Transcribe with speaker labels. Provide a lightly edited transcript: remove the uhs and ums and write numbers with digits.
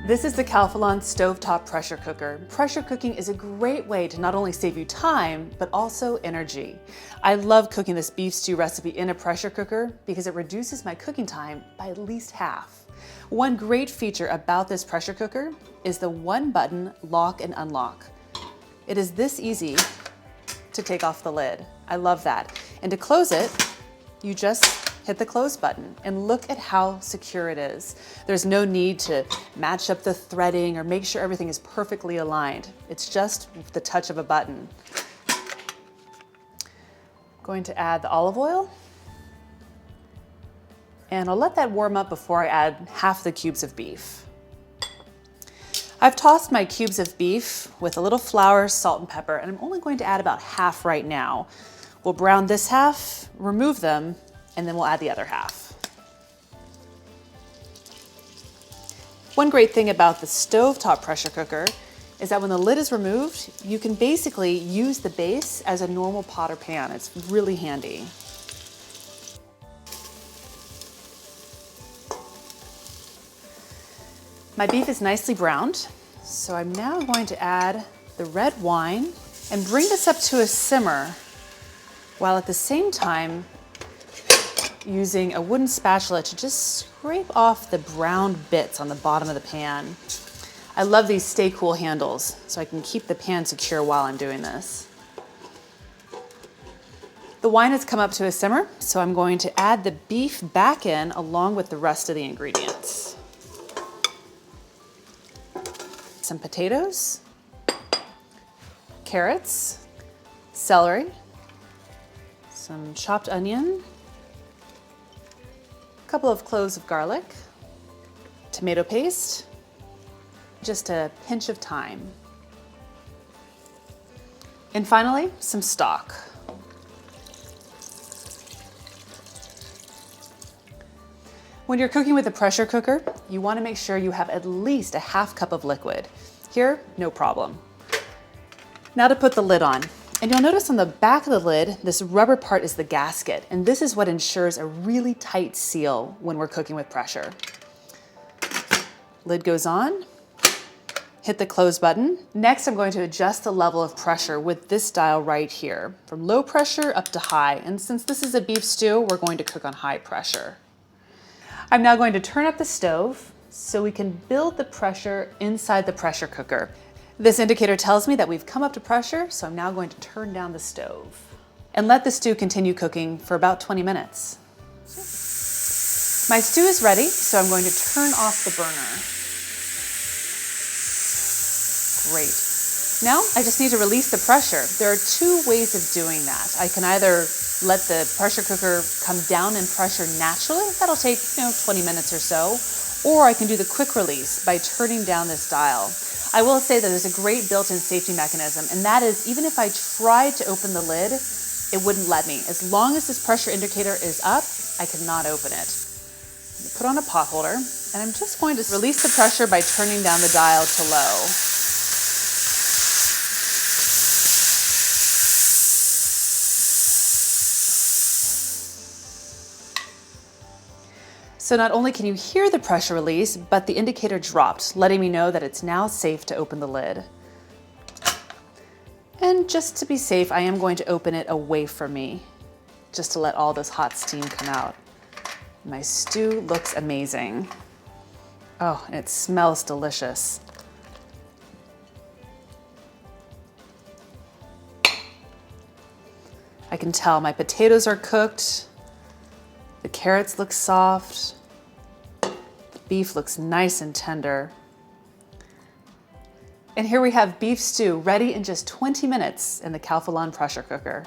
Speaker 1: This is the Calphalon stovetop pressure cooker. Pressure cooking is a great way to not only save you time, but also energy. I love cooking this beef stew recipe in a pressure cooker because it reduces my cooking time by at least half. One great feature about this pressure cooker is the one-button lock and unlock. It is this easy to take off the lid. I love that. And to close it, you just hit the close button and look at how secure it is. There's no need to match up the threading or make sure everything is perfectly aligned. It's just the touch of a button. Going to add the olive oil. And I'll let that warm up before I add half the cubes of beef. I've tossed my cubes of beef with a little flour, salt, and pepper, and I'm only going to add about half right now. We'll brown this half, remove them, and then we'll add the other half. One great thing about the stovetop pressure cooker is that when the lid is removed, you can basically use the base as a normal pot or pan. It's really handy. My beef is nicely browned, so I'm now going to add the red wine and bring this up to a simmer, while at the same time using a wooden spatula to just scrape off the browned bits on the bottom of the pan. I love these stay cool handles so I can keep the pan secure while I'm doing this. The wine has come up to a simmer, so I'm going to add the beef back in along with the rest of the ingredients. Some potatoes, carrots, celery, some chopped onion, couple of cloves of garlic, tomato paste, just a pinch of thyme. And finally, some stock. When you're cooking with a pressure cooker, you want to make sure you have at least a half cup of liquid. Here, no problem. Now to put the lid on. And you'll notice on the back of the lid, this rubber part is the gasket, and this is what ensures a really tight seal when we're cooking with pressure. Lid goes on, hit the close button. Next, I'm going to adjust the level of pressure with this dial right here, from low pressure up to high. And since this is a beef stew, we're going to cook on high pressure. I'm now going to turn up the stove so we can build the pressure inside the pressure cooker. This indicator tells me that we've come up to pressure, so I'm now going to turn down the stove and let the stew continue cooking for about 20 minutes. My stew is ready, so I'm going to turn off the burner. Great. Now I just need to release the pressure. There are two ways of doing that. I can either let the pressure cooker come down in pressure naturally. That'll take 20 minutes or so. Or I can do the quick release by turning down this dial. I will say that there's a great built-in safety mechanism, and that is even if I tried to open the lid, it wouldn't let me. As long as this pressure indicator is up, I cannot open it. Put on a pot holder, and I'm just going to release the pressure by turning down the dial to low. So not only can you hear the pressure release, but the indicator dropped, letting me know that it's now safe to open the lid. And just to be safe, I am going to open it away from me, just to let all this hot steam come out. My stew looks amazing. Oh, and it smells delicious. I can tell my potatoes are cooked. The carrots look soft. The beef looks nice and tender. And here we have beef stew ready in just 20 minutes in the Calphalon pressure cooker.